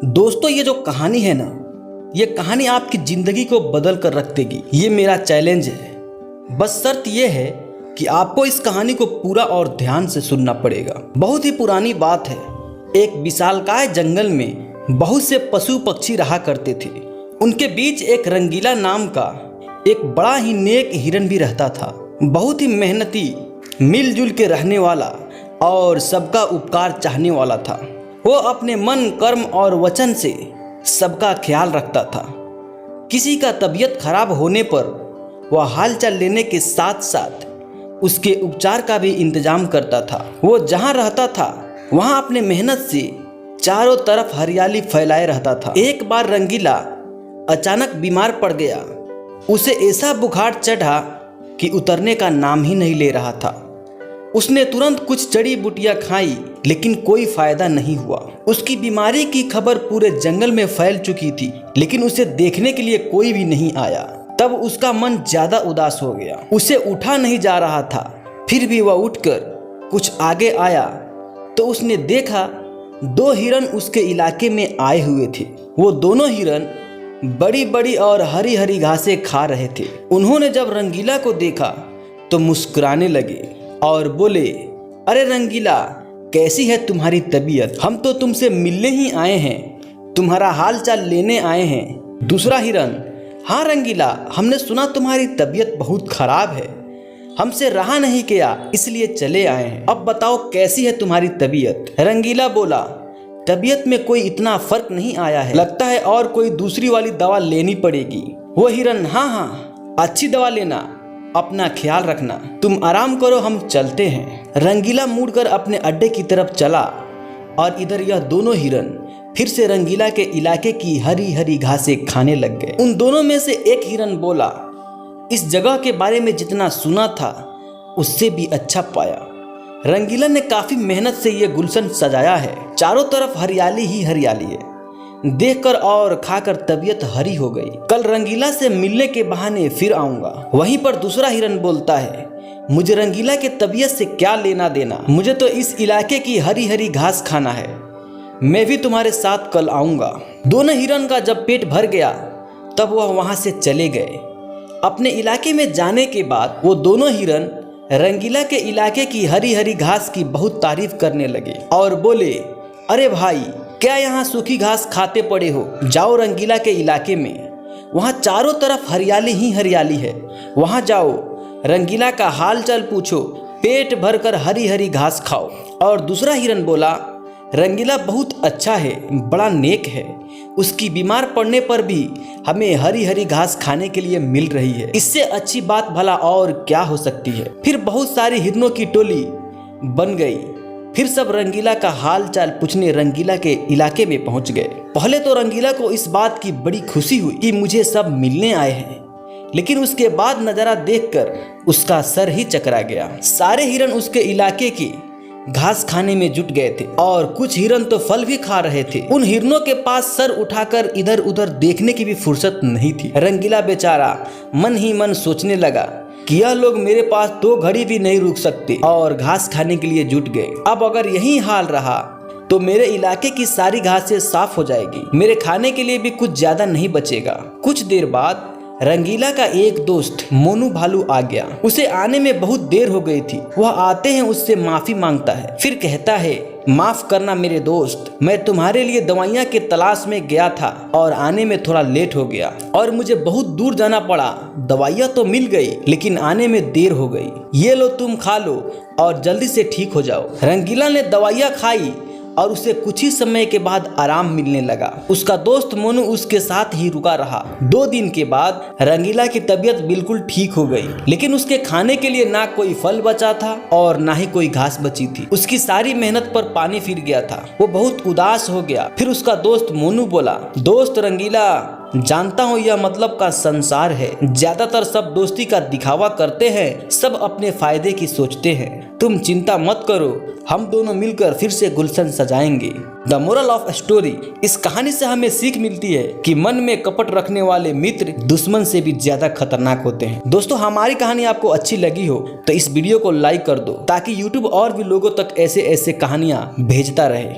दोस्तों, ये जो कहानी है ना, ये कहानी आपकी ज़िंदगी को बदल कर रख देगी। ये मेरा चैलेंज है। बस शर्त ये है कि आपको इस कहानी को पूरा और ध्यान से सुनना पड़ेगा। बहुत ही पुरानी बात है। एक विशालकाय जंगल में बहुत से पशु पक्षी रहा करते थे। उनके बीच एक रंगीला नाम का एक बड़ा ही नेक हिरन भी रहता था। बहुत ही मेहनती, मिलजुल के रहने वाला और सबका उपकार चाहने वाला था। वो अपने मन, कर्म और वचन से सबका ख्याल रखता था। किसी का तबीयत खराब होने पर वह हालचाल लेने के साथ साथ उसके उपचार का भी इंतजाम करता था। वो जहाँ रहता था वहाँ अपने मेहनत से चारों तरफ हरियाली फैलाए रहता था। एक बार रंगीला अचानक बीमार पड़ गया। उसे ऐसा बुखार चढ़ा कि उतरने का नाम ही नहीं ले रहा था। उसने तुरंत कुछ जड़ी बूटियां खाई, लेकिन कोई फायदा नहीं हुआ। उसकी बीमारी की खबर पूरे जंगल में फैल चुकी थी, लेकिन उसे देखने के लिए कोई भी नहीं आया। तब उसका मन ज्यादा उदास हो गया। उसे उठा नहीं जा रहा था। फिर भी वह उठकर कुछ आगे आया तो उसने देखा दो हिरन उसके इलाके में आए हुए थे। वो दोनों हिरन बड़ी बड़ी और हरी हरी घासें खा रहे थे। उन्होंने जब रंगीला को देखा तो मुस्कुराने लगे और बोले, अरे रंगीला, कैसी है तुम्हारी तबीयत? हम तो तुमसे मिलने ही आए हैं, तुम्हारा हाल चाल लेने आए हैं। दूसरा हिरन, हाँ रंगीला, हमने सुना तुम्हारी तबीयत बहुत खराब है, हमसे रहा नहीं गया इसलिए चले आए हैं। अब बताओ कैसी है तुम्हारी तबीयत? रंगीला बोला, तबीयत में कोई इतना फर्क नहीं आया है, लगता है और कोई दूसरी वाली दवा लेनी पड़ेगी। वो हिरन, हाँ, अच्छी दवा लेना, अपना ख्याल रखना, तुम आराम करो, हम चलते हैं। रंगीला मुड़कर अपने अड्डे की तरफ चला और इधर यह दोनों हिरन फिर से रंगीला के इलाके की हरी हरी घासें खाने लग गए। उन दोनों में से एक हिरन बोला, इस जगह के बारे में जितना सुना था उससे भी अच्छा पाया। रंगीला ने काफी मेहनत से ये गुलशन सजाया है, चारों तरफ हरियाली ही हरियाली है। देखकर और खाकर तबीयत हरी हो गई। कल रंगीला से मिलने के बहाने फिर आऊंगा। वहीं पर दूसरा हिरन बोलता है, मुझे रंगीला के तबीयत से क्या लेना देना, मुझे तो इस इलाके की हरी हरी घास खाना है, मैं भी तुम्हारे साथ कल आऊंगा। दोनों हिरन का जब पेट भर गया तब वह वहां से चले गए। अपने इलाके में जाने के बाद वो दोनों हिरन रंगीला के इलाके की हरी हरी घास की बहुत तारीफ करने लगे और बोले, अरे भाई, क्या यहाँ सूखी घास खाते पड़े हो? जाओ रंगीला के इलाके में, वहाँ चारों तरफ हरियाली ही हरियाली है, वहाँ जाओ, रंगीला का हाल चाल पूछो, पेट भरकर हरी हरी घास खाओ। और दूसरा हिरन बोला, रंगीला बहुत अच्छा है, बड़ा नेक है, उसकी बीमार पड़ने पर भी हमें हरी हरी घास खाने के लिए मिल रही है, इससे अच्छी बात भला और क्या हो सकती है। फिर बहुत सारी हिरनों की टोली बन गई। फिर सब रंगीला का हाल चाल पूछने रंगीला के इलाके में पहुंच गए। पहले तो रंगीला को इस बात की बड़ी खुशी हुई कि मुझे सब मिलने आए हैं, लेकिन उसके बाद नज़ारा देखकर उसका सर ही चकरा गया। सारे हिरन उसके इलाके की घास खाने में जुट गए थे और कुछ हिरन तो फल भी खा रहे थे। उन हिरनों के पास सर उठाकर इधर उधर देखने की भी फुर्सत नहीं थी। रंगीला बेचारा मन ही मन सोचने लगा कि यह लोग मेरे पास 2 घड़ी भी नहीं रुक सकते और घास खाने के लिए जुट गए। अब अगर यही हाल रहा तो मेरे इलाके की सारी घासें साफ हो जाएगी, मेरे खाने के लिए भी कुछ ज्यादा नहीं बचेगा। कुछ देर बाद रंगीला का एक दोस्त मोनू भालू आ गया। उसे आने में बहुत देर हो गई थी। वह आते हैं उससे माफी मांगता है, फिर कहता है, माफ करना मेरे दोस्त, मैं तुम्हारे लिए दवाइयाँ के तलाश में गया था और आने में थोड़ा लेट हो गया और मुझे बहुत दूर जाना पड़ा। दवाइयाँ तो मिल गई लेकिन आने में देर हो गई, ये लो तुम खा लो और जल्दी से ठीक हो जाओ। रंगीला ने दवाइयाँ खाई और उसे कुछ ही समय के बाद आराम मिलने लगा। उसका दोस्त मोनू उसके साथ ही रुका रहा। 2 दिन के बाद रंगीला की तबीयत बिल्कुल ठीक हो गई, लेकिन उसके खाने के लिए ना कोई फल बचा था और ना ही कोई घास बची थी। उसकी सारी मेहनत पर पानी फिर गया था। वो बहुत उदास हो गया। फिर उसका दोस्त मोनू बोला, दोस्त रंगीला, जानता हूँ यह मतलब का संसार है, ज्यादातर सब दोस्ती का दिखावा करते हैं, सब अपने फायदे की सोचते हैं, तुम चिंता मत करो, हम दोनों मिलकर फिर से गुलशन सजाएंगे। द मोरल ऑफ स्टोरी, इस कहानी से हमें सीख मिलती है कि मन में कपट रखने वाले मित्र दुश्मन से भी ज्यादा खतरनाक होते हैं। दोस्तों, हमारी कहानी आपको अच्छी लगी हो तो इस वीडियो को लाइक कर दो ताकि यूट्यूब और भी लोगों तक ऐसे ऐसे कहानियां भेजता रहे।